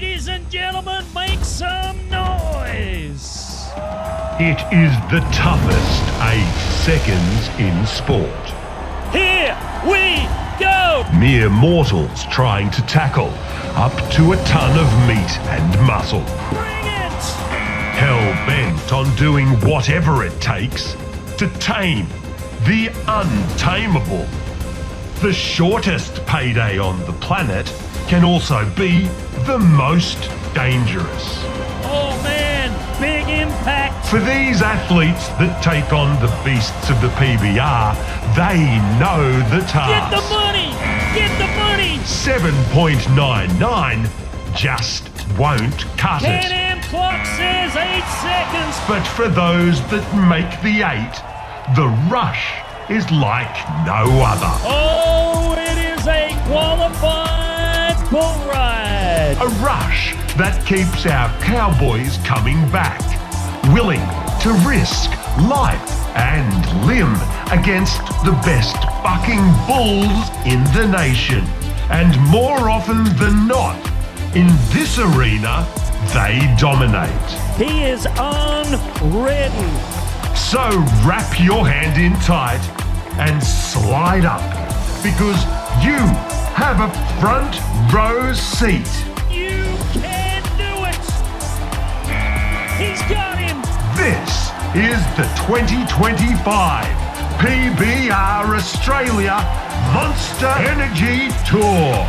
Ladies and gentlemen, make some noise. It is the toughest 8 seconds in sport. Here we go. Mere mortals trying to tackle up to a ton of meat and muscle. Bring it. Hell-bent on doing whatever it takes to tame the untamable. The shortest payday on the planet can also be the most dangerous. Oh man, big impact. For these athletes that take on the beasts of the PBR, they know the task. Get the money. Get the money. 7.99 just won't cut it. Can-Am clock says 8 seconds. But for those that make the 8, the rush is like no other. Oh, it is a qualified bull ride. A rush that keeps our cowboys coming back, willing to risk life and limb against the best bucking bulls in the nation. And more often than not, in this arena, they dominate. He is unridden. So wrap your hand in tight and slide up, because you have a front row seat. You can do it. He's got him. This is the 2025 PBR Australia Monster Energy Tour.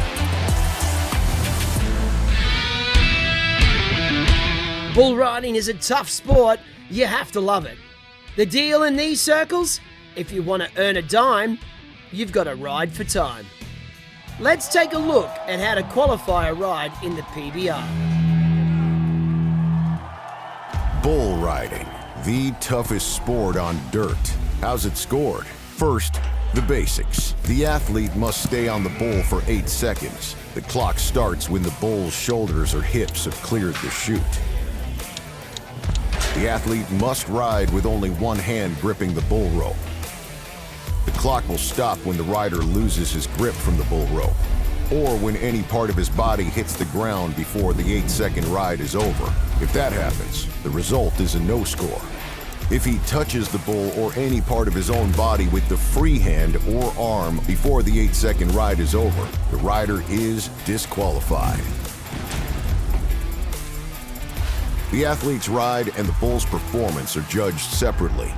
Bull riding is a tough sport. You have to love it. The deal in these circles? If you want to earn a dime, you've got to ride for time. Let's take a look at how to qualify a ride in the PBR. Bull riding, the toughest sport on dirt. How's it scored? First, the basics. The athlete must stay on the bull for 8 seconds. The clock starts when the bull's shoulders or hips have cleared the chute. The athlete must ride with only one hand gripping the bull rope. The clock will stop when the rider loses his grip from the bull rope, or when any part of his body hits the ground before the 8-second ride is over. If that happens, the result is a no score. If he touches the bull or any part of his own body with the free hand or arm before the 8-second ride is over, the rider is disqualified. The athlete's ride and the bull's performance are judged separately.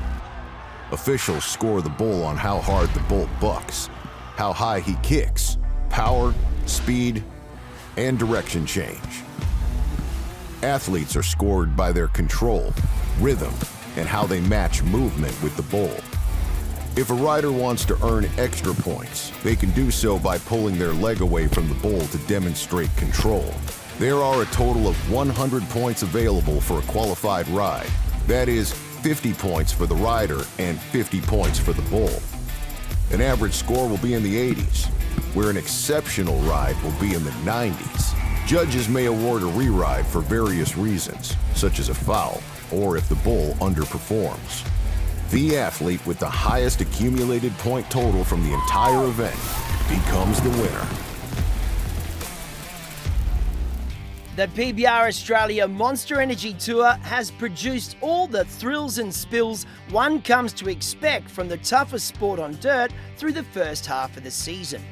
Officials score the bull on how hard the bull bucks, how high he kicks, power, speed, and direction change. Athletes are scored by their control, rhythm, and how they match movement with the bull. If a rider wants to earn extra points, they can do so by pulling their leg away from the bull to demonstrate control. There are a total of 100 points available for a qualified ride. That is 50 points for the rider and 50 points for the bull. An average score will be in the 80s, where an exceptional ride will be in the 90s. Judges may award a re-ride for various reasons, such as a foul, or if the bull underperforms. The athlete with the highest accumulated point total from the entire event becomes the winner. The PBR Australia Monster Energy Tour has produced all the thrills and spills one comes to expect from the toughest sport on dirt through the first half of the season.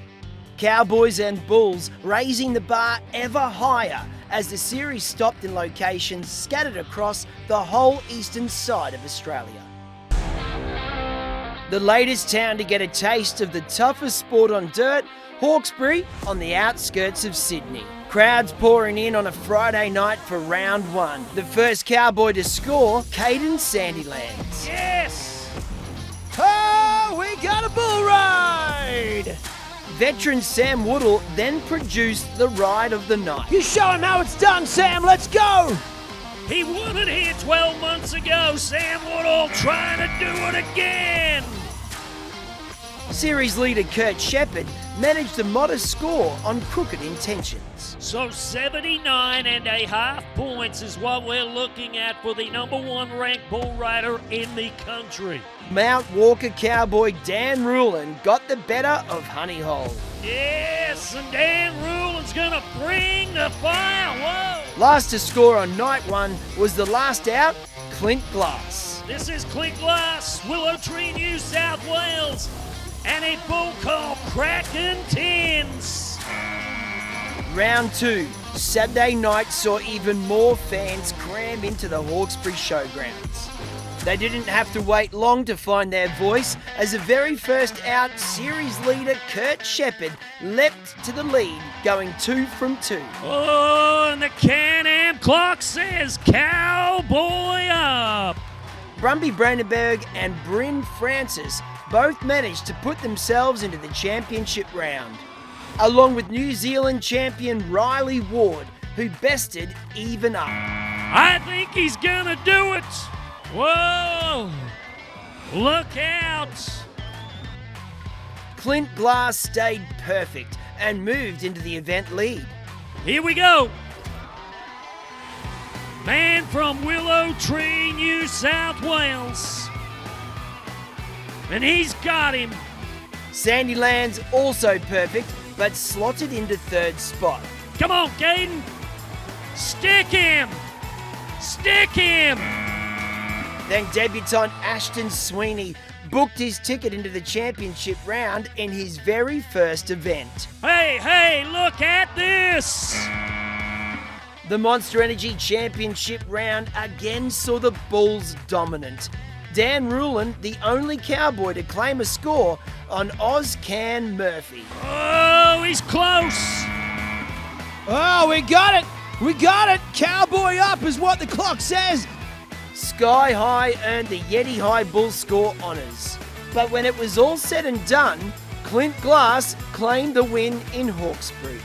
Cowboys and bulls raising the bar ever higher as the series stopped in locations scattered across the whole eastern side of Australia. The latest town to get a taste of the toughest sport on dirt, Hawkesbury, on the outskirts of Sydney. Crowds pouring in on a Friday night for round 1. The first cowboy to score, Caden Sandylands. Yes! Oh, we got a bull ride! Veteran Sam Woodall then produced the ride of the night. You show him how it's done, Sam, let's go! He won it here 12 months ago. Sam Woodall trying to do it again. Series leader Kurt Shepherd managed a modest score on crooked intentions. So 79.5 points is what we're looking at for the #1 ranked bull rider in the country. Mount Walker cowboy Dan Rulin got the better of Honey Hole. Yes! Glass, and Dan Rulin's going to bring the fire. Whoa! Last to score on night one was the last out, Clint Glass. This is Clint Glass, Willow Tree, New South Wales, and a bull called Kraken Tins. Round 2, Saturday night, saw even more fans cram into the Hawkesbury showgrounds. They didn't have to wait long to find their voice as the very first out series leader Kurt Shepherd leapt to the lead, going 2 from 2. Oh, and the Can-Am clock says cowboy up. Brumby Brandenburg and Bryn Francis both managed to put themselves into the championship round, along with New Zealand champion Riley Ward, who bested Even Up. I think he's gonna do it. Whoa! Look out! Clint Glass stayed perfect and moved into the event lead. Here we go. Man from Willow Tree, New South Wales. And he's got him. Sandyland's also perfect, but slotted into third spot. Come on, Caden. Stick him. Stick him. Then debutant Ashton Sweeney booked his ticket into the championship round in his very first event. Hey, look at this. The Monster Energy Championship round again saw the Bulls dominant. Dan Rulin, the only cowboy to claim a score on Can Murphy. Oh, he's close. Oh, we got it. We got it. Cowboy up is what the clock says. Sky High earned the Yeti High Bull score honours. But when it was all said and done, Clint Glass claimed the win in Hawkesbury.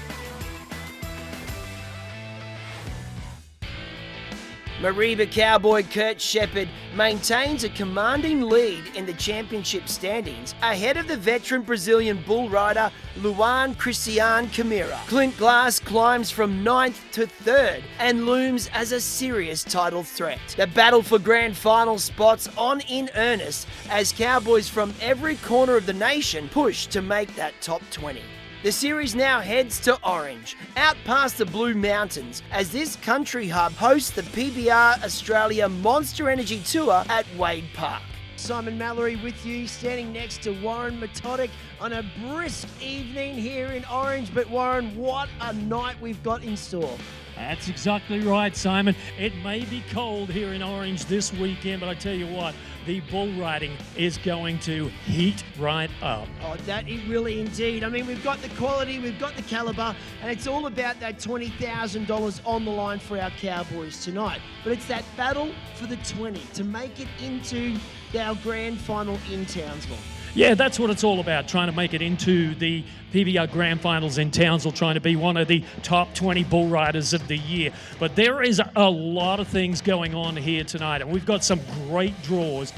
Mariba cowboy Kurt Shepherd maintains a commanding lead in the championship standings ahead of the veteran Brazilian bull rider Luan Christian Camira. Clint Glass climbs from 9th to 3rd and looms as a serious title threat. The battle for grand final spots on in earnest as cowboys from every corner of the nation push to make that top 20. The series now heads to Orange, out past the Blue Mountains, as this country hub hosts the PBR Australia Monster Energy Tour at Wade Park. Simon Mallory with you, standing next to Warren Metodic on a brisk evening here in Orange. But Warren, what a night we've got in store. That's exactly right, Simon. It may be cold here in Orange this weekend, but I tell you what, the bull riding is going to heat right up. Oh, that it really indeed. I mean, we've got the quality, we've got the calibre, and it's all about that $20,000 on the line for our Cowboys tonight. But it's that battle for the 20 to make it into our grand final in Townsville. Yeah, that's what it's all about, trying to make it into the PBR Grand Finals in Townsville, trying to be one of the top 20 bull riders of the year. But there is a lot of things going on here tonight, and we've got some great draws.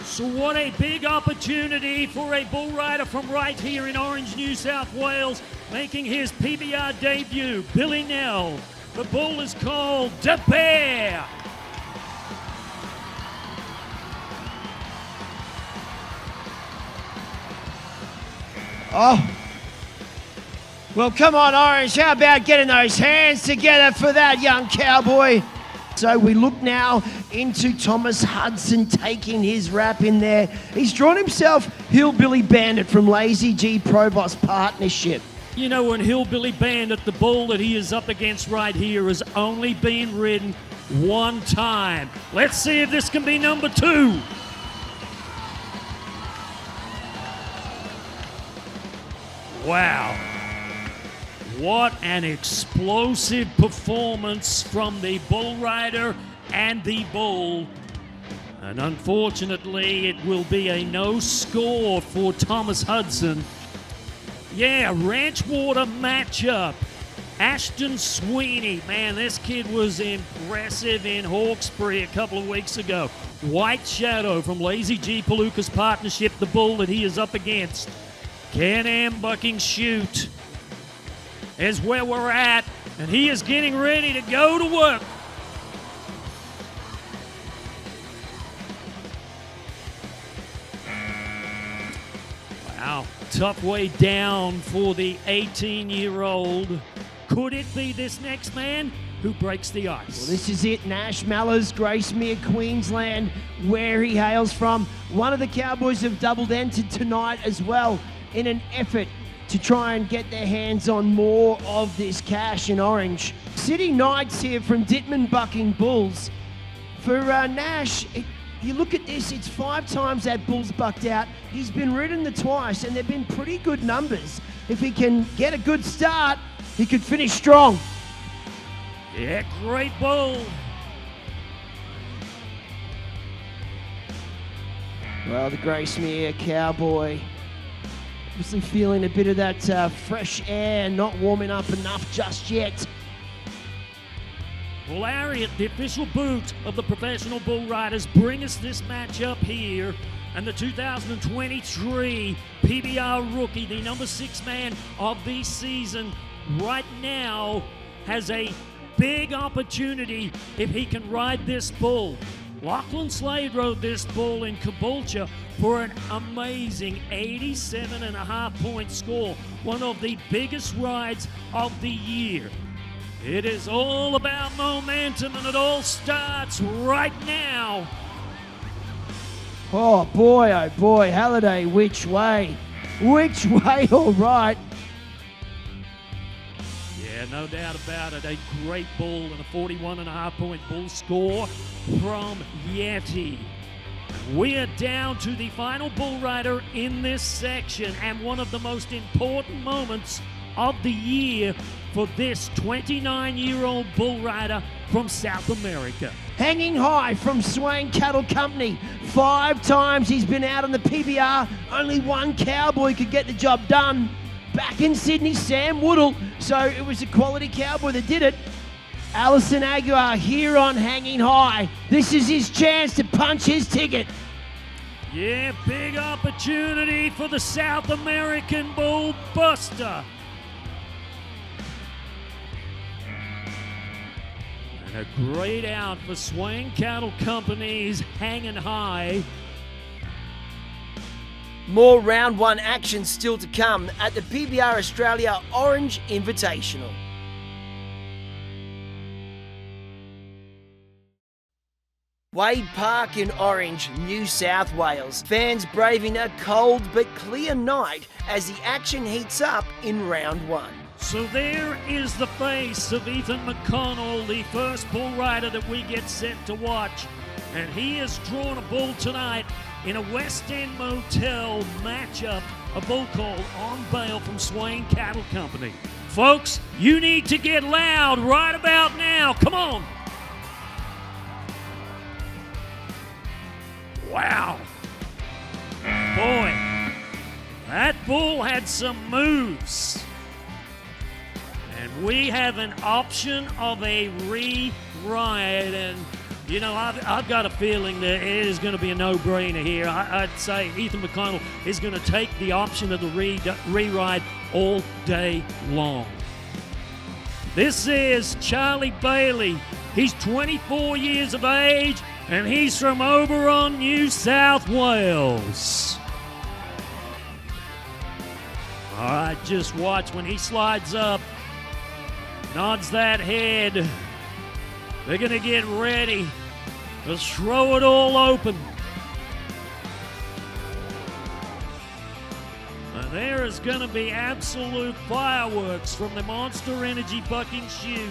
So what a big opportunity for a bull rider from right here in Orange, New South Wales, making his PBR debut, Billy Nell. The bull is called De Bear. Oh, well, come on, Orange. How about getting those hands together for that young cowboy? So we look now into Thomas Hudson taking his rap in there. He's drawn himself Hillbilly Bandit from Lazy G Provost Partnership. You know, when Hillbilly Bandit, the bull that he is up against right here, has only been ridden one time. Let's see if this can be number 2. Wow. What an explosive performance from the bull rider and the bull. And unfortunately, it will be a no score for Thomas Hudson. Yeah, Ranchwater matchup. Ashton Sweeney. Man, this kid was impressive in Hawkesbury a couple of weeks ago. White Shadow from Lazy G Palooka's Partnership, the bull that he is up against. Can-Am Bucking Chute is where we're at, and he is getting ready to go to work. Wow, tough way down for the 18-year-old. Could it be this next man who breaks the ice? Well, this is it. Nash Mallows, Gracemere, Queensland, where he hails from. One of the Cowboys have doubled entered tonight as well in an effort to try and get their hands on more of this cash in orange. City Knights here from Dittman bucking Bulls. For Nash, you look at this, it's 5 times that Bull's bucked out. He's been ridden the twice, and they've been pretty good numbers. If he can get a good start, he could finish strong. Yeah, great bull. Well, the Gracemere Cowboy obviously feeling a bit of that fresh air, not warming up enough just yet. Well, Harriet, the official boot of the professional bull riders, bring us this matchup here. And the 2023 PBR rookie, the number 6 man of the season, right now has a big opportunity if he can ride this bull. Lachlan Slade rode this bull in Caboolture for an amazing 87.5-point score, one of the biggest rides of the year. It is all about momentum, and it all starts right now. Oh boy, Halliday, which way? Which way, all right. Yeah, no doubt about it. A great bull and a 41.5-point bull score from Yeti. We are down to the final bull rider in this section, and one of the most important moments of the year for this 29-year-old bull rider from South America. Hanging High from Swain Cattle Company. 5 times he's been out on the PBR. Only one Cowboy could get the job done. Back in Sydney, Sam Woodall. So it was a quality Cowboy that did it. Alison Aguiar here on Hanging High. This is his chance to punch his ticket. Yeah, big opportunity for the South American Bull Buster. And a great out for Swain Cattle Company's Hanging High. More round 1 action still to come at the PBR Australia Orange Invitational. Wade Park in Orange, New South Wales. Fans braving a cold but clear night as the action heats up in round 1. So there is the face of Ethan McConnell, the first bull rider that we get set to watch. And he has drawn a bull tonight in a West End motel matchup, a bull called On Bail from Swain Cattle Company. Folks, you need to get loud right about now. Come on. Wow. Boy, that bull had some moves. And we have an option of a re-ride, and you know, I've got a feeling that it is going to be a no-brainer here. I'd say Ethan McConnell is going to take the option of the re-ride all day long. This is Charlie Bailey. He's 24 years of age, and he's from Oberon, New South Wales. All right, just watch when he slides up, nods that head. They're going to get ready. Let's throw it all open. And there is going to be absolute fireworks from the Monster Energy bucking chute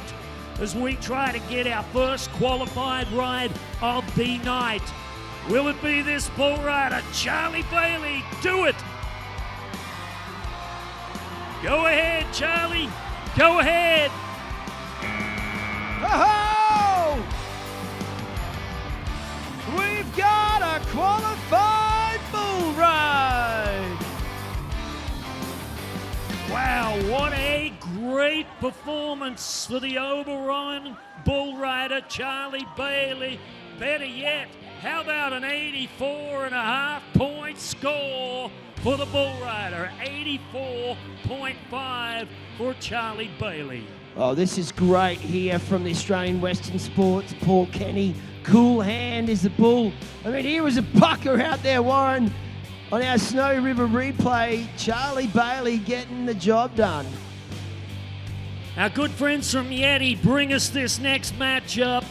as we try to get our first qualified ride of the night. Will it be this bull rider, Charlie Bailey? Do it! Go ahead, Charlie. Go ahead. Oh! We've got a qualified bull ride! Wow, what a great performance for the Oberon bull rider, Charlie Bailey. Better yet, how about an 84.5-point score for the bull rider? 84.5 for Charlie Bailey. Oh, this is great here from the Australian Western Sports. Paul Kenny, cool hand is the bull. I mean, he was a pucker out there, Warren. on our Snowy River replay, Charlie Bailey getting the job done. Our good friends from Yeti bring us this next matchup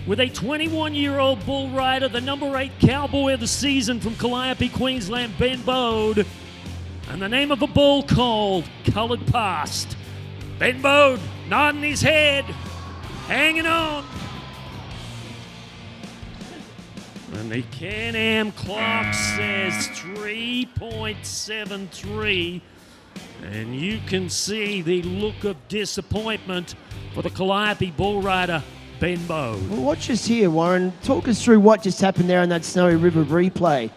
with a 21-year-old bull rider, the number 8 cowboy of the season from Calliope, Queensland, Ben Bode, and the name of a bull called Coloured Past. Ben Bode nodding his head, hanging on. And the Can-Am clock says 3.73. And you can see the look of disappointment for the Calliope bull rider, Ben Bode. Well, watch us here, Warren. Talk us through what just happened there in that Snowy River replay.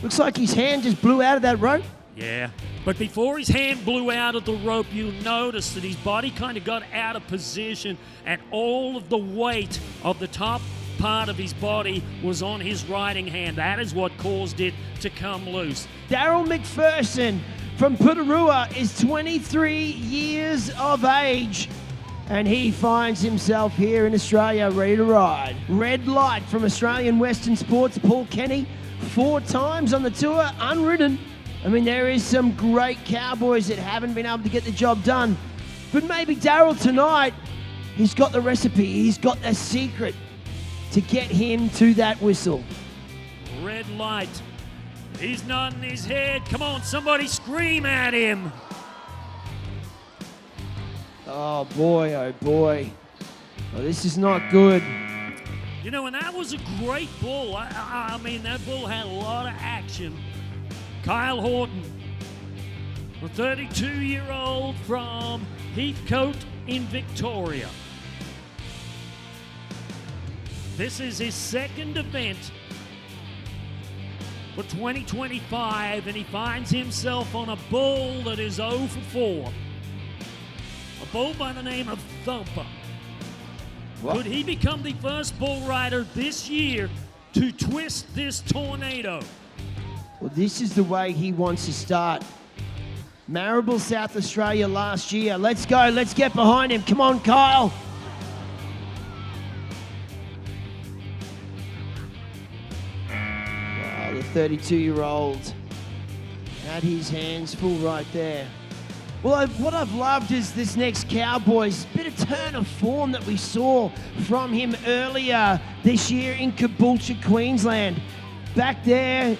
Looks like his hand just blew out of that rope. Yeah, but before his hand blew out of the rope, you notice that his body kind of got out of position and all of the weight of the top part of his body was on his riding hand. That is what caused it to come loose. Daryl McPherson from Putarua is 23 years of age, and he finds himself here in Australia ready to ride. Red Light from Australian Western Sports, Paul Kenny, 4 times on the tour, unridden. I mean, there is some great cowboys that haven't been able to get the job done, but maybe Daryl tonight, he's got the recipe, he's got the secret to get him to that whistle. Red Light. He's nodding his head. Come on, somebody scream at him. Oh boy, oh boy. Oh, this is not good. You know, and that was a great bull. I mean, that bull had a lot of action. Kyle Horton, a 32-year-old from Heathcote in Victoria. This is his second event for 2025, and he finds himself on a bull that is 0 for 4. A bull by the name of Thumper. What? Could he become the first bull rider this year to twist this tornado? Well, this is the way he wants to start. Marrable, South Australia last year. Let's go, let's get behind him. Come on, Kyle. Wow, the 32-year-old had his hands full right there. Well, what I've loved is this next Cowboys bit of turn of form that we saw from him earlier this year in Caboolture, Queensland. Back there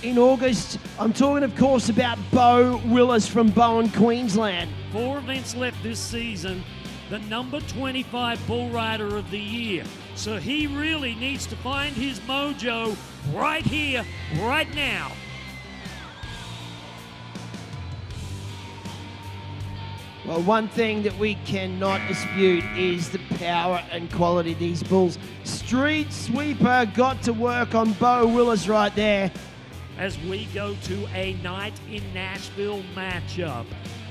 in August, I'm talking, of course, about Beau Willis from Bowen, Queensland. 4 events left this season, the number 25 bull rider of the year. So he really needs to find his mojo right here, right now. Well, one thing that we cannot dispute is the power and quality of these bulls. Street Sweeper got to work on Beau Willis right there. As we go to a night in Nashville matchup.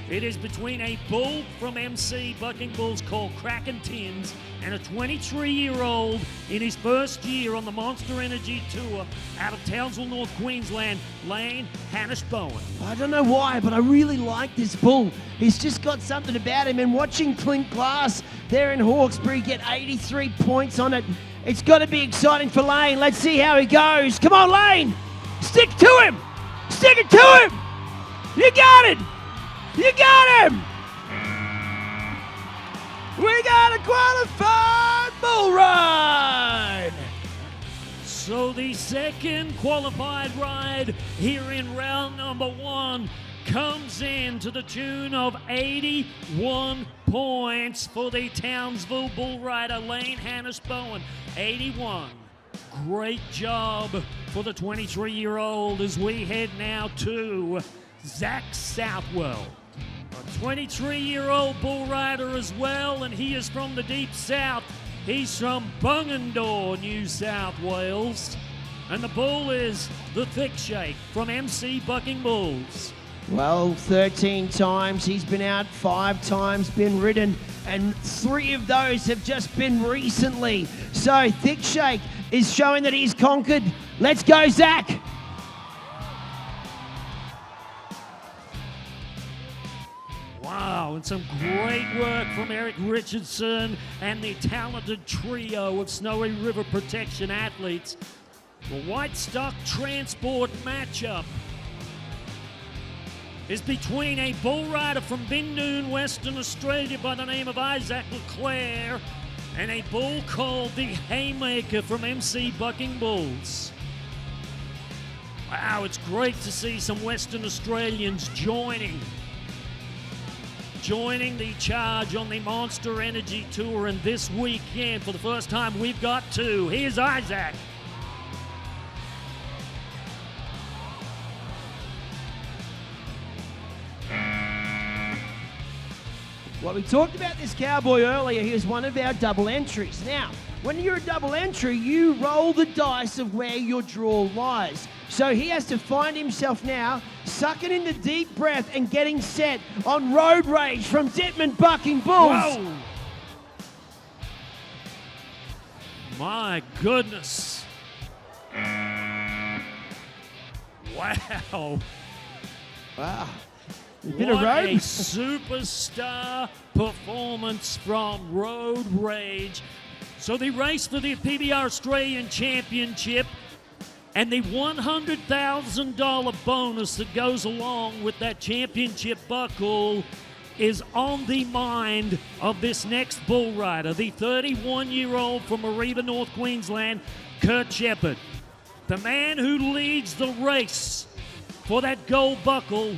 It is between a bull from MC Bucking Bulls called Kraken Tins and a 23-year-old in his first year on the Monster Energy Tour out of Townsville, North Queensland, Lane Hannish-Bowen. I don't know why, but I really like this bull. He's just got something about him, and watching Clint Glass there in Hawkesbury get 83 points on it, it's got to be exciting for Lane. Let's see how he goes. Come on, Lane! Stick to him! Stick it to him! You got it! You got him! We got a qualified bull ride! So the second qualified ride here in round number 1 comes in to the tune of 81 points for the Townsville bull rider Lane Hannish-Bowen. 81. Great job for the 23-year-old as we head now to Zach Southwell. A 23-year-old bull rider as well, and he is from the deep south. He's from Bungendore, New South Wales. And the bull is the Thick Shake from MC Bucking Bulls. Well, 13 times he's been out, 5 times been ridden, and 3 of those have just been recently. So Thick Shake is showing that he's conquered. Let's go, Zach! Wow, and some great work from Eric Richardson and the talented trio of Snowy River Protection athletes. The White Stock Transport matchup is between a bull rider from Bindoon, Western Australia by the name of Isaac Leclerc and a bull called the Haymaker from MC Bucking Bulls. Wow, it's great to see some Western Australians joining the charge on the Monster Energy Tour, and this weekend, for the first time, we've got two. Here's Isaac. Well, we talked about this cowboy earlier. He was one of our double entries. Now, when you're a double entry, you roll the dice of where your draw lies. So he has to find himself now sucking in the deep breath and getting set on Road Rage from Dittman Bucking Bulls. Whoa! My goodness. Wow. Wow. What a superstar performance from Road Rage. So the race for the PBR Australian Championship and the $100,000 bonus that goes along with that championship buckle is on the mind of this next bull rider, the 31-year-old from Mariba, North Queensland, Kurt Shepherd. The man who leads the race for that gold buckle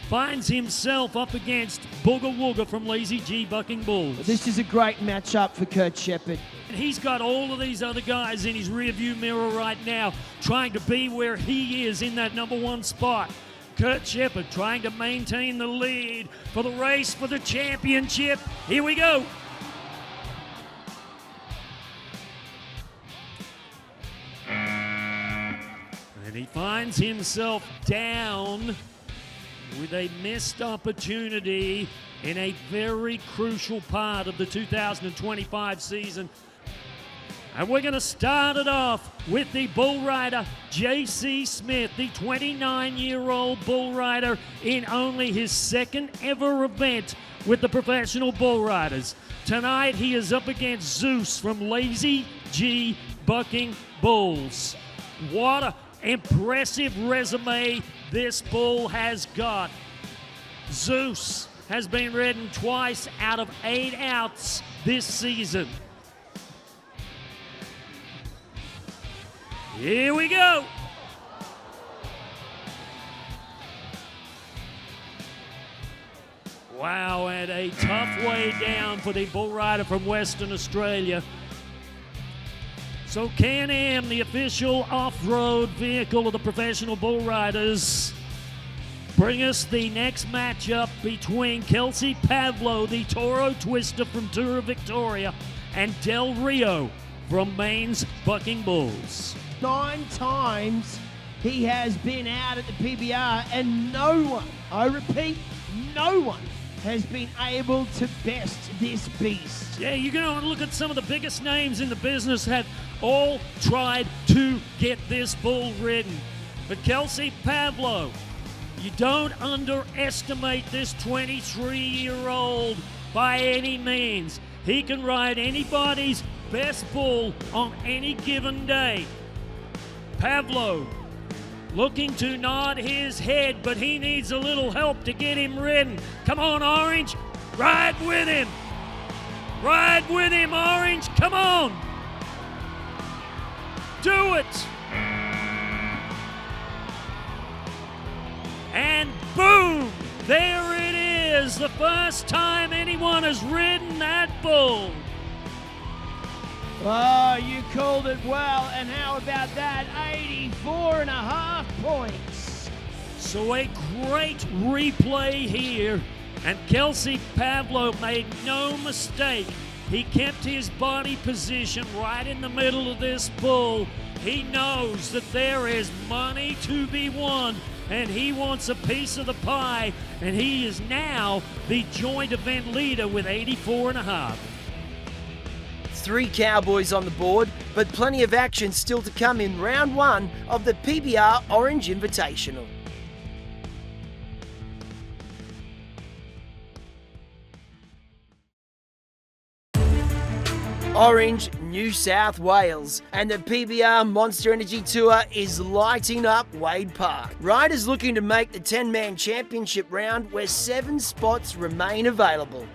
finds himself up against Booga Wooga from Lazy G Bucking Bulls. This is a great matchup for Kurt Shepherd. And he's got all of these other guys in his rearview mirror right now trying to be where he is in that number one spot. Kurt Shepherd trying to maintain the lead for the race for the championship. Here we go. And he finds himself down with a missed opportunity in a very crucial part of the 2025 season. And we're going to start it off with the bull rider, J.C. Smith, the 29-year-old bull rider in only his second ever event with the professional bull riders. Tonight he is up against Zeus from Lazy G Bucking Bulls. What an impressive resume this bull has got. Zeus has been ridden twice out of 8 outs this season. Here we go. Wow, and a tough way down for the bull rider from Western Australia. So Can-Am, the official off-road vehicle of the professional bull riders, bring us the next matchup between Kelsey Pavlo, the Toro Twister from Tour of Victoria, and Del Rio from Maine's Bucking Bulls. 9 times he has been out at the PBR, and no one, I repeat, no one has been able to best this beast. Yeah, you're going to look at some of the biggest names in the business have all tried to get this bull ridden. But Kelsey Pavlo, you don't underestimate this 23-year-old by any means. He can ride anybody's best bull on any given day. Pavlo looking to nod his head, but he needs a little help to get him ridden. Come on, Orange. Ride with him. Ride with him, Orange. Come on. Do it. And boom, there it is. The first time anyone has ridden that bull. Oh, you called it well, and how about that? 84.5 points. So a great replay here, and Kelsey Pavlo made no mistake. He kept his body position right in the middle of this bull. He knows that there is money to be won, and he wants a piece of the pie, and he is now the joint event leader with 84.5. 3 cowboys on the board, but plenty of action still to come in round 1 of the PBR Orange Invitational. Orange New South Wales, and the PBR Monster Energy Tour is lighting up Wade Park. Riders looking to make the 10-man championship round where 7 spots remain available.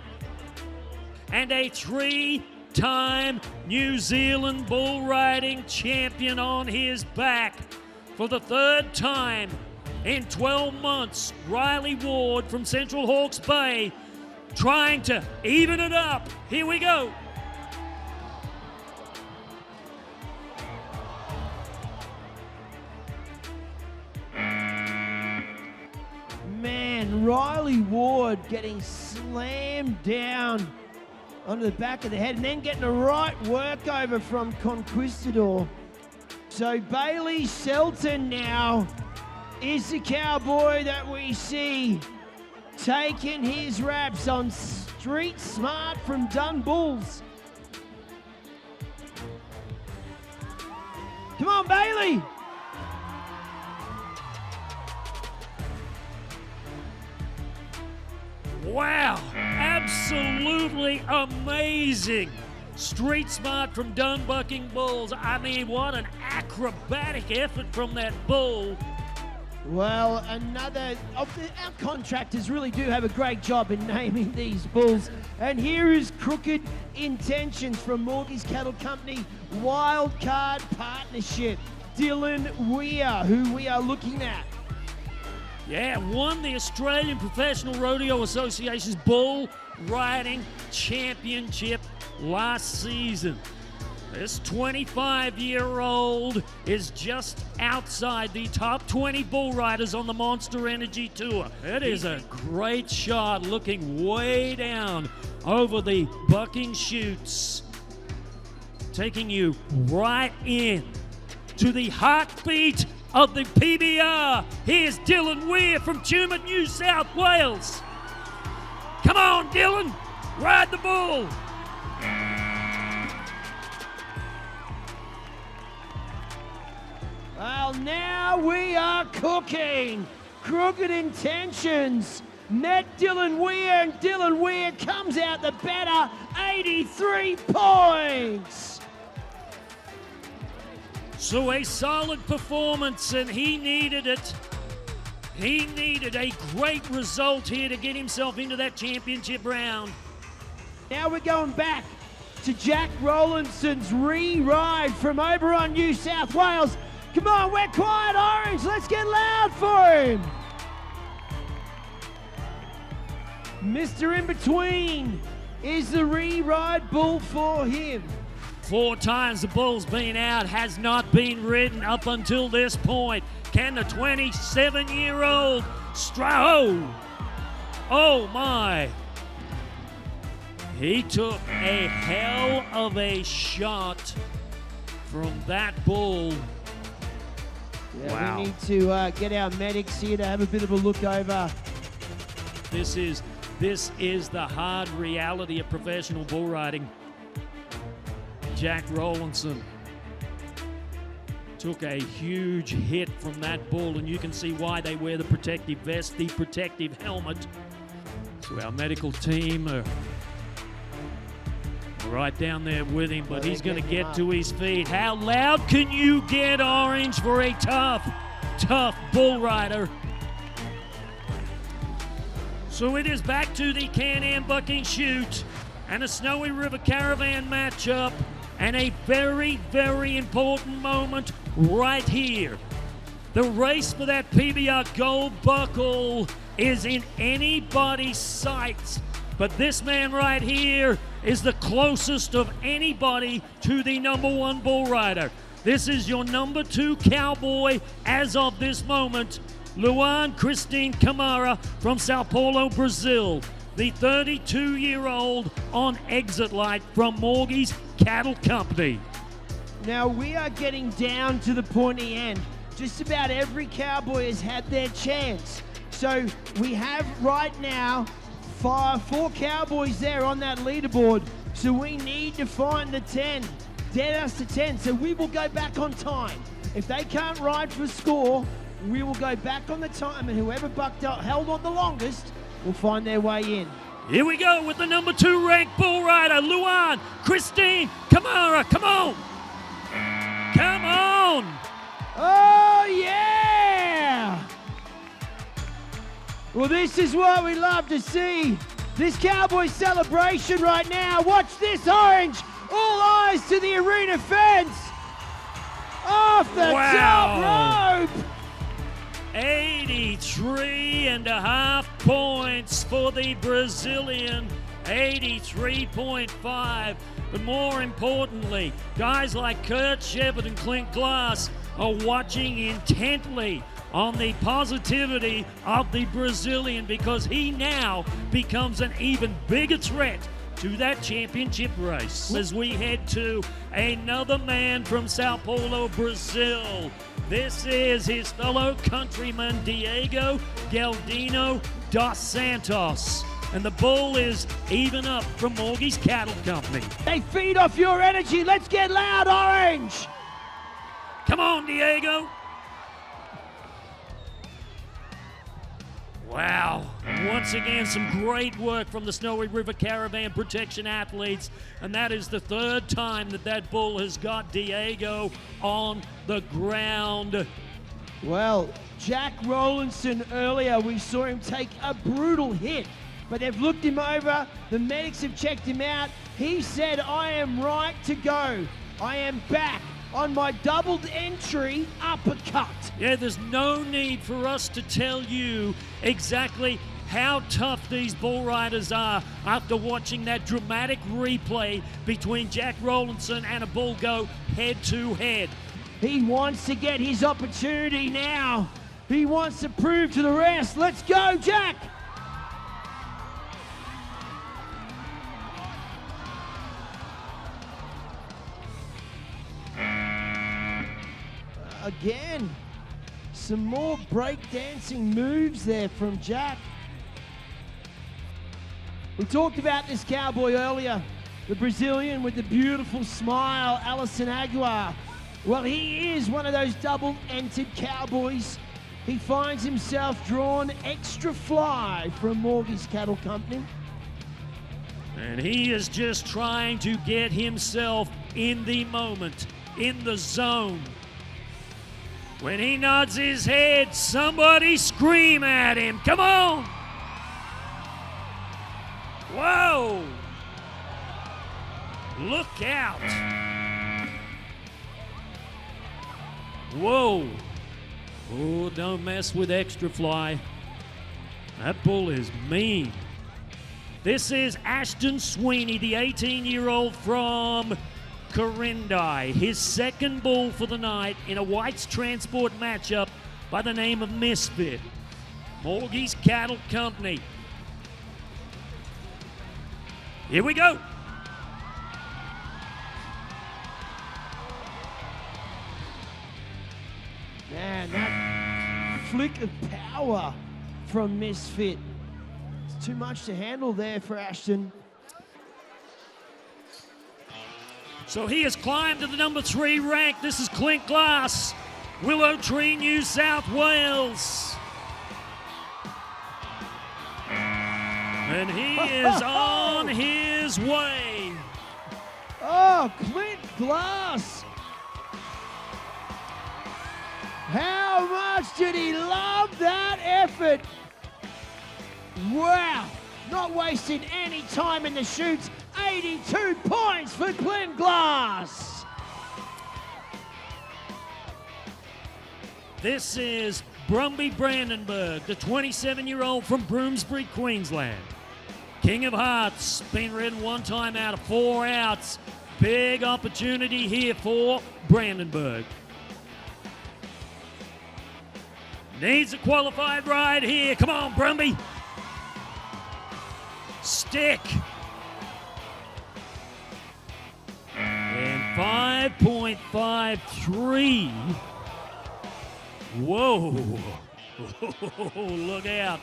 And a 3-time New Zealand bull riding champion on his back for the 3rd time in 12 months. Riley Ward from Central Hawke's Bay trying to even it up. Here we go. Man, Riley Ward getting slammed down onto the back of the head and then getting a right workover from Conquistador. So Bailey Shelton now is the cowboy that we see taking his raps on Street Smart from Dun Bulls. Come on, Bailey! Wow, absolutely amazing. Street Smart from Dunbucking Bulls. I mean, what an acrobatic effort from that bull. Well, our contractors really do have a great job in naming these bulls. And here is Crooked Intentions from Morgie's Cattle Company Wildcard Partnership. Dylan Weir, who we are looking at. Yeah, won the Australian Professional Rodeo Association's Bull Riding Championship last season. This 25-year-old is just outside the top 20 bull riders on the Monster Energy Tour. It is a great shot, looking way down over the bucking chutes, taking you right in to the heartbeat of the PBR. Here's Dylan Weir from Tumut, New South Wales. Come on, Dylan, ride the bull. Well, now we are cooking. Crooked Intentions met Dylan Weir, and Dylan Weir comes out the better, 83 points. So a solid performance, and he needed it. He needed a great result here to get himself into that championship round. Now we're going back to Jack Rowlandson's re-ride from Oberon, New South Wales. Come on, we're quiet, Orange. Let's get loud for him. Mr. In Between is the re-ride bull for him. 4 times the bull's been out, has not been ridden up until this point. Can the 27-year-old Oh my. He took a hell of a shot from that bull. Yeah, wow. We need to get our medics here to have a bit of a look over. This is the hard reality of professional bull riding. Jack Rowlandson took a huge hit from that bull, and you can see why they wear the protective vest, the protective helmet. So our medical team are right down there with him, but he's going to get to his feet. How loud can you get, Orange, for a tough bull rider? So it is back to the Can-Am Bucking Chute and a Snowy River Caravan matchup, and a very, very important moment right here. The race for that PBR Gold Buckle is in anybody's sights, but this man right here is the closest of anybody to the #1 bull rider. This is your #2 cowboy as of this moment, Luan Christine Camara from Sao Paulo, Brazil, the 32-year-old on exit light from Morgie's Cattle Company. Now we are getting down to the pointy end. Just about every cowboy has had their chance. So we have right now 4 cowboys there on that leaderboard. So we need to find the 10. Get us to 10. So we will go back on time. If they can't ride for score, we will go back on the time, and whoever held on the longest will find their way in. Here we go with the number 2 ranked bull rider, Luan Christine Kamara. Come on. Come on. Oh, yeah! Well, this is what we love to see. This Cowboy celebration right now. Watch this, Orange. All eyes to the arena fence. Off the top rope. 83.5 points for the Brazilian. 83.5. But more importantly, guys like Kurt Shepard and Clint Glass are watching intently on the positivity of the Brazilian, because he now becomes an even bigger threat to that championship race. As we head to another man from Sao Paulo, Brazil. This is his fellow countryman, Diego Galdino dos Santos. And the bull is even up from Morgie's Cattle Company. They feed off your energy. Let's get loud, Orange. Come on, Diego. Wow. Once again, some great work from the Snowy River Caravan Protection athletes. And that is the 3rd time that bull has got Diego on the ground. Well, Jack Rowlandson earlier, we saw him take a brutal hit. But they've looked him over. The medics have checked him out. He said, I am right to go. I am back on my doubled entry uppercut. Yeah, there's no need for us to tell you exactly how tough these bull riders are after watching that dramatic replay between Jack Rowlandson and a bull go head to head. He wants to get his opportunity now. He wants to prove to the rest. Let's go, Jack. Again, some more breakdancing moves there from Jack. We talked about this cowboy earlier, the Brazilian with the beautiful smile, Alison Aguiar. Well, he is one of those double-entered cowboys. He finds himself drawn extra fly from Morgie's Cattle Company. And he is just trying to get himself in the moment, in the zone. When he nods his head, somebody scream at him. Come on! Whoa! Look out! Whoa! Oh, don't mess with Extra Fly. That bull is mean. This is Ashton Sweeney, the 18-year-old from Corindi, his 2nd bull for the night in a White's Transport matchup by the name of Misfit. Morgie's Cattle Company. Here we go. Man, that flick of power from Misfit. It's too much to handle there for Ashton. So he has climbed to the number 3 rank. This is Clint Glass, Willow Tree, New South Wales. And he is on his way. Oh, Clint Glass. How much did he love that effort? Wow, not wasting any time in the chutes. 82 points for Clint Glass. This is Brumby Brandenburg, the 27-year-old from Broomsbury, Queensland. King of Hearts, been ridden 1 time out of 4 outs. Big opportunity here for Brandenburg. Needs a qualified ride here. Come on, Brumby. Stick. And 5.53. Whoa. Look out.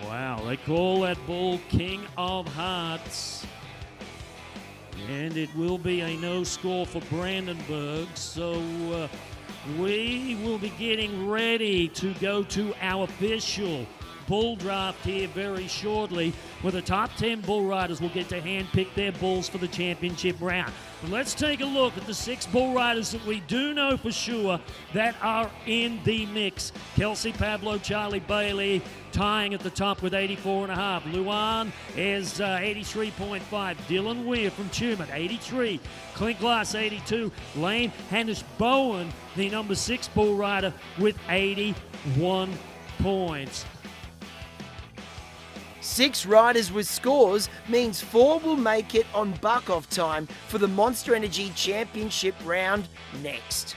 Wow, they call that bull King of Hearts. And it will be a no score for Brandenburg. So we will be getting ready to go to our official bull draft here very shortly, where the top 10 bull riders will get to handpick their bulls for the championship round. But let's take a look at the 6 bull riders that we do know for sure that are in the mix. Kelsey Pablo, Charlie Bailey tying at the top with 84.5. Luan is 83.5. Dylan Weir from Tumut, 83. Clint Glass, 82. Lane Hannish Bowen, the number 6 bull rider, with 81 points. 6 riders with scores means 4 will make it on buck-off time for the Monster Energy Championship round next.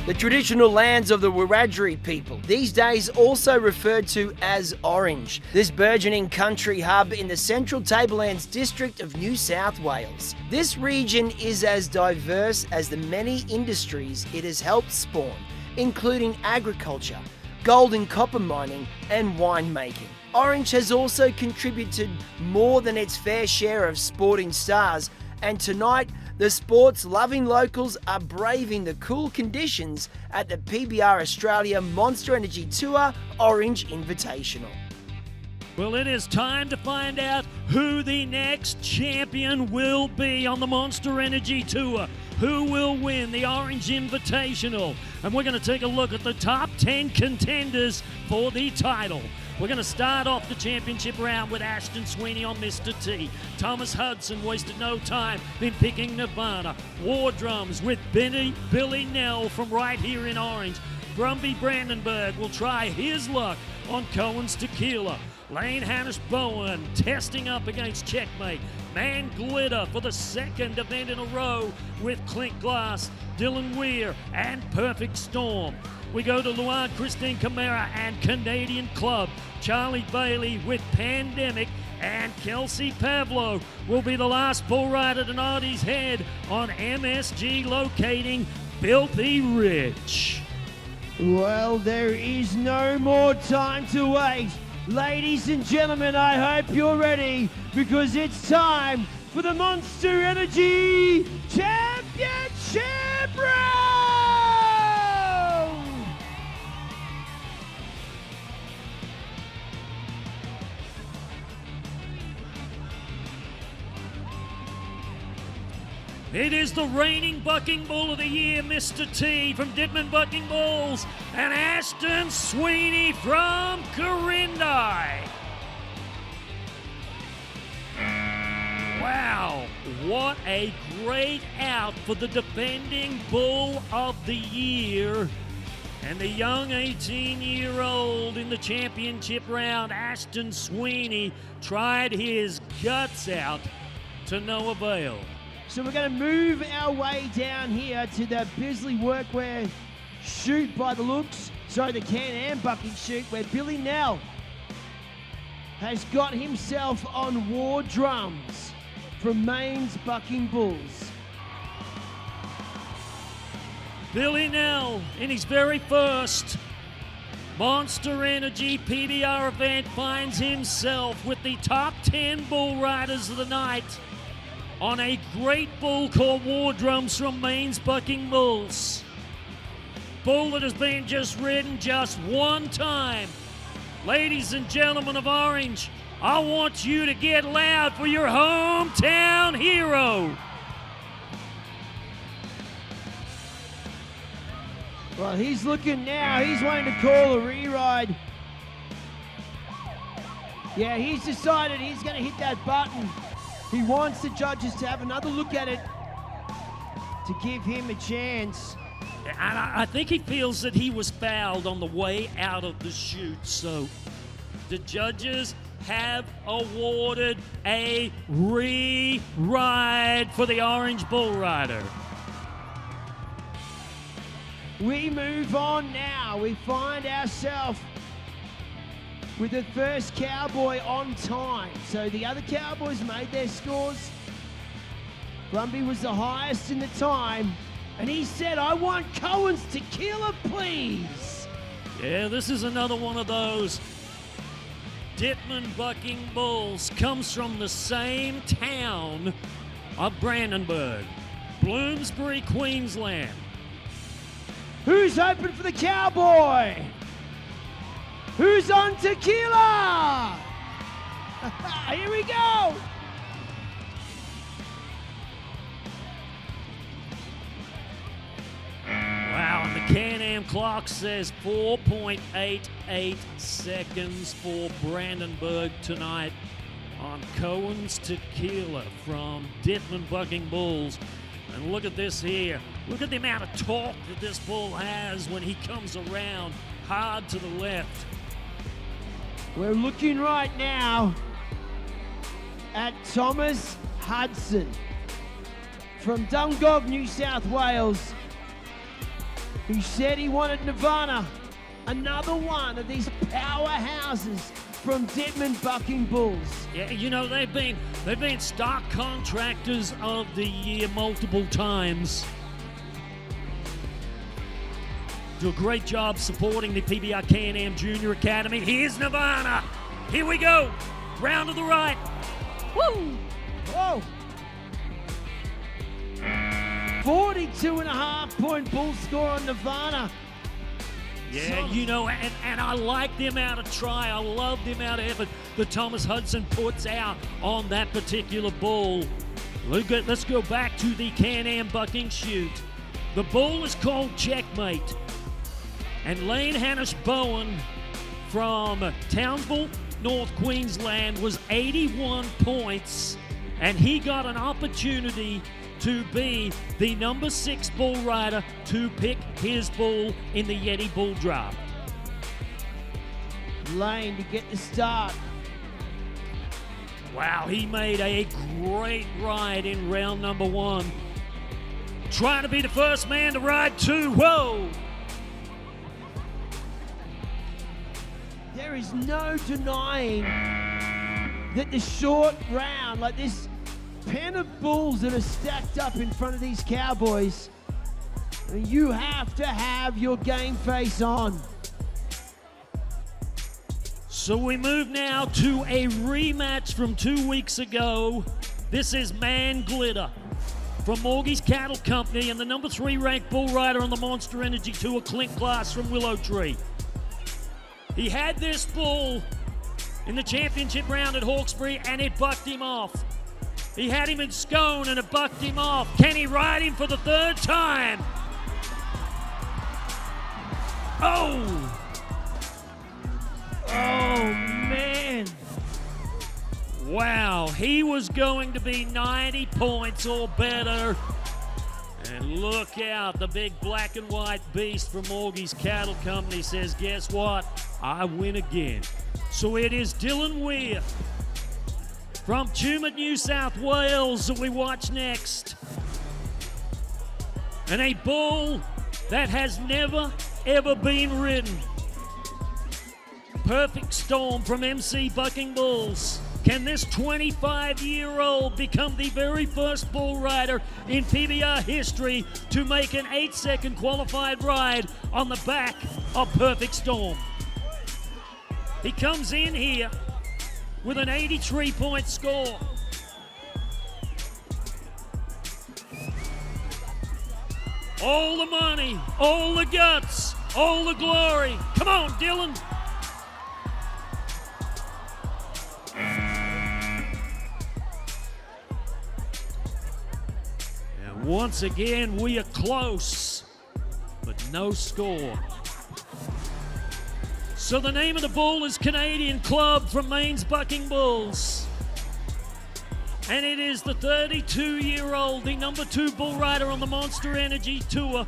The traditional lands of the Wiradjuri people, these days also referred to as Orange. This burgeoning country hub in the Central Tablelands district of New South Wales. This region is as diverse as the many industries it has helped spawn, including agriculture, gold and copper mining, and winemaking. Orange has also contributed more than its fair share of sporting stars, and tonight the sports-loving locals are braving the cool conditions at the PBR Australia Monster Energy Tour Orange Invitational. Well, it is time to find out who the next champion will be on the Monster Energy Tour. Who will win the Orange Invitational? And we're going to take a look at the top 10 contenders for the title. We're going to start off the championship round with Ashton Sweeney on Mr. T. Thomas Hudson wasted no time in picking Nirvana. War Drums with Billy Nell from right here in Orange. Brumby Brandenburg will try his luck on Cohen's Tequila. Lane Hannish Bowen testing up against Checkmate. Man Glitter for the second event in a row with Clint Glass, Dylan Weir, and Perfect Storm. We go to Luan Christine Camara and Canadian Club. Charlie Bailey with Pandemic, and Kelsey Pavlo will be the last bull rider to nod his head on MSG locating Filthy Rich. Well, there is no more time to wait. Ladies and gentlemen, I hope you're ready, because it's time for the Monster Energy Championship round! It is the reigning bucking bull of the year, Mr. T from Didman Bucking Bulls, and Ashton Sweeney from Corindi. Wow, what a great out for the defending bull of the year. And the young 18-year-old in the championship round, Ashton Sweeney, tried his guts out to no avail. So we're going to move our way down here to the Bisley Workwear chute by the looks. Sorry, the Can-Am bucking chute, where Billy Nell has got himself on War Drums from Maine's Bucking Bulls. Billy Nell in his very first Monster Energy PBR event finds himself with the top 10 bull riders of the night on a great bull called War Drums from Maine's Bucking Bulls. Bull that has been just ridden just one time. Ladies and gentlemen of Orange, I want you to get loud for your hometown hero. Well, he's looking now. He's wanting to call a re-ride. Yeah, he's decided he's going to hit that button. He wants the judges to have another look at it to give him a chance. And I think he feels that he was fouled on the way out of the chute. So the judges have awarded a re-ride for the Orange Bull Rider. We move on now. We find ourselves with the first cowboy on time. So the other cowboys made their scores. Brumby was the highest in the time, and he said, I want Cohen's Tequila, please. Yeah, this is another one of those Dittman Bucking Bulls comes from the same town of Brandenburg, Bloomsbury, Queensland. Who's open for the Cowboy? Who's on tequila? Here we go. Wow, and the Can-Am clock says 4.88 seconds for Brandenburg tonight on Cohen's Tequila from Dittman Bucking Bulls. And look at this here. Look at the amount of torque that this bull has when he comes around hard to the left. We're looking right now at Thomas Hudson from Dungog, New South Wales, who said he wanted Nirvana, another one of these powerhouses from Dittman Bucking Bulls. Yeah, you know, they've been stock contractors of the year multiple times. Do a great job supporting the PBR Can-Am Junior Academy. Here's Nirvana. Here we go. Round to the right. Woo! Whoa! 42.5 point bull score on Nirvana. Yeah, you know, and I like the amount of try. I love the amount of effort that Thomas Hudson puts out on that particular bull. Let's go back to the Can-Am bucking chute. The bull is called Checkmate. And Lane Hannish Bowen from Townsville, North Queensland, was 81 points, and he got an opportunity to be the number 6 bull rider to pick his bull in the Yeti Bull Draft. Lane to get the start. Wow, he made a great ride in round number 1. Trying to be the first man to ride 2. Whoa! There is no denying that the short round, like this pen of bulls that are stacked up in front of these Cowboys, I mean, you have to have your game face on. So we move now to a rematch from 2 weeks ago. This is Man Glitter from Morgie's Cattle Company and the number 3 ranked bull rider on the Monster Energy Tour, Clint Glass from Willow Tree. He had this bull in the championship round at Hawkesbury and it bucked him off. He had him in Scone and it bucked him off. Can he ride him for the 3rd time? Oh! Oh, man. Wow, he was going to be 90 points or better. And look out, the big black and white beast from Morgie's Cattle Company says, guess what? I win again. So it is Dylan Weir from Tumut, New South Wales that we watch next. And a bull that has never, ever been ridden. Perfect Storm from MC Bucking Bulls. Can this 25-year-old become the very first bull rider in PBR history to make an 8-second qualified ride on the back of Perfect Storm? He comes in here with an 83-point score. All the money, all the guts, all the glory. Come on, Dylan. And once again, we are close, but no score. So the name of the bull is Canadian Club from Maine's Bucking Bulls. And it is the 32-year-old, the number 2 bull rider on the Monster Energy Tour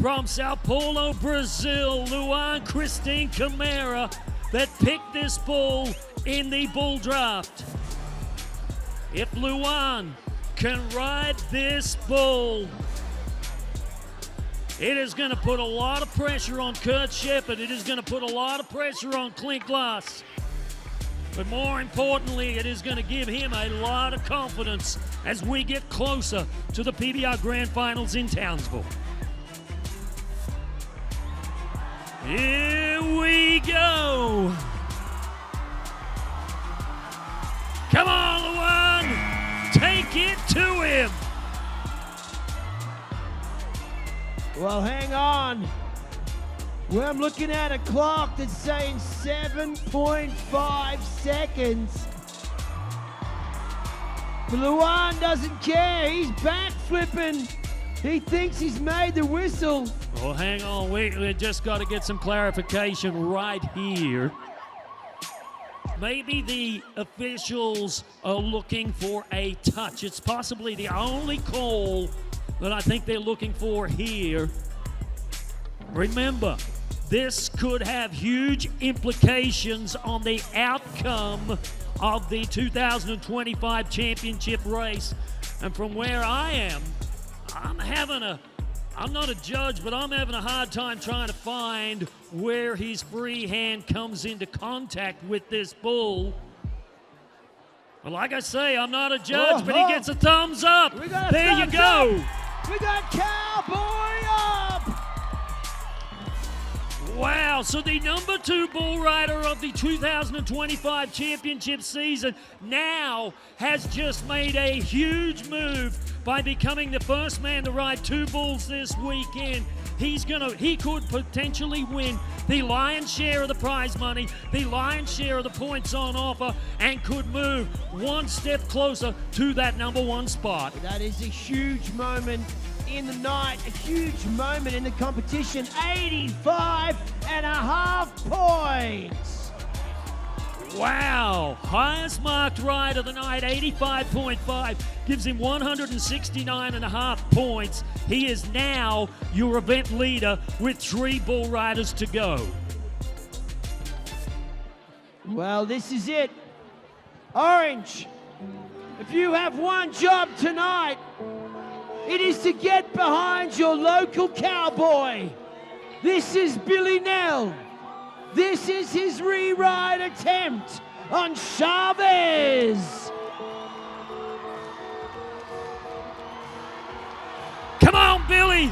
from Sao Paulo, Brazil, Luan Christine Camara, that picked this bull in the bull draft. If Luan can ride this bull, it is going to put a lot of pressure on Kurt Shepard. It is going to put a lot of pressure on Clint Glass. But more importantly, it is going to give him a lot of confidence as we get closer to the PBR Grand Finals in Townsville. Here we go. Well, hang on. Well, I'm looking at a clock that's saying 7.5 seconds. But Luan doesn't care. He's back flipping. He thinks he's made the whistle. Well, hang on. We just got to get some clarification right here. Maybe the officials are looking for a touch. It's possibly the only call that I think they're looking for here. Remember, this could have huge implications on the outcome of the 2025 championship race. And from where I am, I'm not a judge, but I'm having a hard time trying to find where his free hand comes into contact with this bull. But like I say, I'm not a judge, but he gets a thumbs up. There you go. We got Cowboy up. Wow, so the number 2 bull rider of the 2025 championship season now has just made a huge move by becoming the first man to ride 2 bulls this weekend. He could potentially win the lion's share of the prize money, the lion's share of the points on offer, and could move one step closer to that number 1 spot. That is a huge moment in the night, a huge moment in the competition. 85.5 points. Wow, highest marked ride of the night, 85.5, gives him 169.5 points. He is now your event leader with 3 bull riders to go. Well, this is it. Orange, if you have one job tonight, it is to get behind your local cowboy. This is Billy Nell. This is his re-ride attempt on Chavez. Come on, Billy.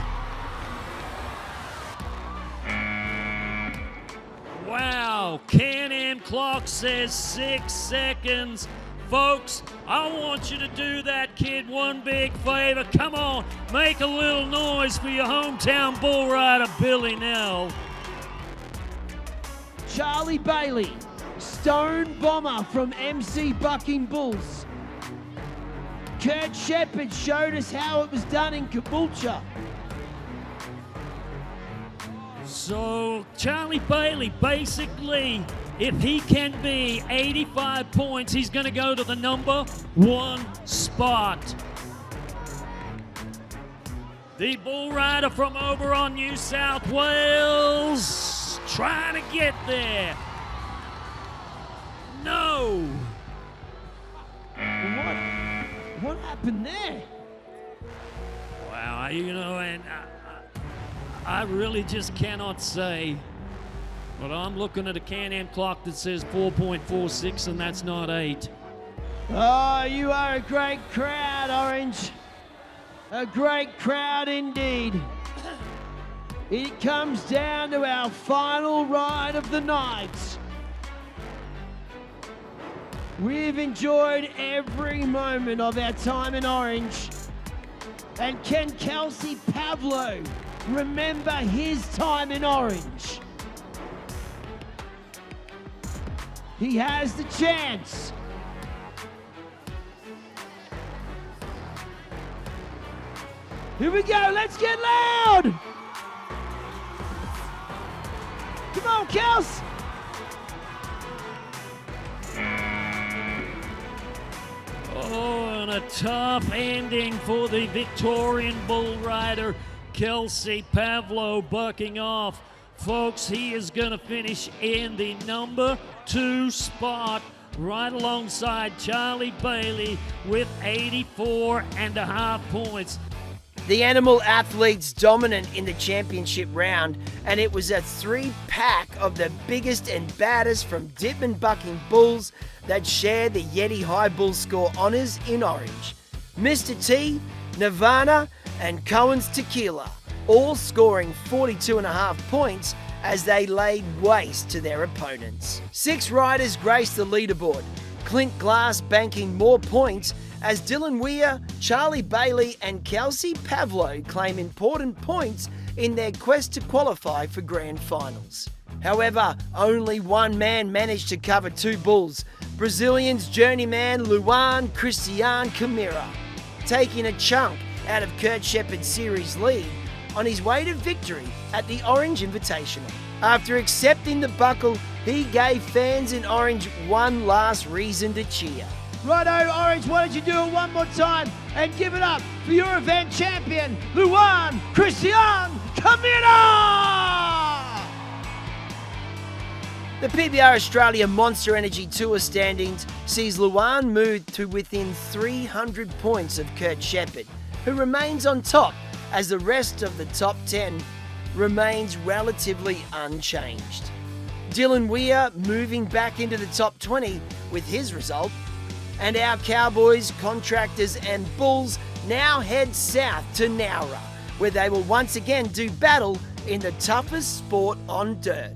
Wow, Can-Am clock says 6 seconds. Folks, I want you to do that kid one big favor. Come on, make a little noise for your hometown bull rider, Billy Nell. Charlie Bailey, Stone Bomber from MC Bucking Bulls. Kurt Shepherd showed us how it was done in Caboolture. So, Charlie Bailey, basically, if he can be 85 points, he's going to go to the number 1 spot. The bull rider from over on New South Wales trying to get there. No. What happened there? Wow, and I really just cannot say. But I'm looking at a Can-Am clock that says 4.46, and that's not 8. Oh, you are a great crowd, Orange. A great crowd indeed. It comes down to our final ride of the night. We've enjoyed every moment of our time in Orange. And can Kelsey Pavlo remember his time in Orange? He has the chance. Here we go, let's get loud! Come on, Kels! Oh, and a tough ending for the Victorian bull rider, Kelsey Pavlo, bucking off. Folks, he is going to finish in the number 2 spot, right alongside Charlie Bailey with 84.5 points. The animal athletes dominant in the championship round, and it was a 3-pack of the biggest and baddest from Ditman Bucking Bulls that shared the Yeti High Bull Score honours in Orange. Mr. T, Nirvana and Cohen's Tequila, all scoring 42.5 points as they laid waste to their opponents. 6 riders graced the leaderboard, Clint Glass banking more points as Dylan Weir, Charlie Bailey and Kelsey Pavlo claim important points in their quest to qualify for grand finals. However, only one man managed to cover two bulls, Brazilian's journeyman Luan Christian Camira, taking a chunk out of Kurt Shepherd's series lead on his way to victory at the Orange Invitational. After accepting the buckle, he gave fans in Orange one last reason to cheer. Righto, Orange, why don't you do it one more time and give it up for your event champion, Luan Christian Camira! The PBR Australia Monster Energy Tour standings sees Luan move to within 300 points of Kurt Shepherd, who remains on top as the rest of the top 10 remains relatively unchanged. Dylan Weir moving back into the top 20 with his result, and our Cowboys, Contractors and Bulls now head south to Nowra, where they will once again do battle in the toughest sport on dirt.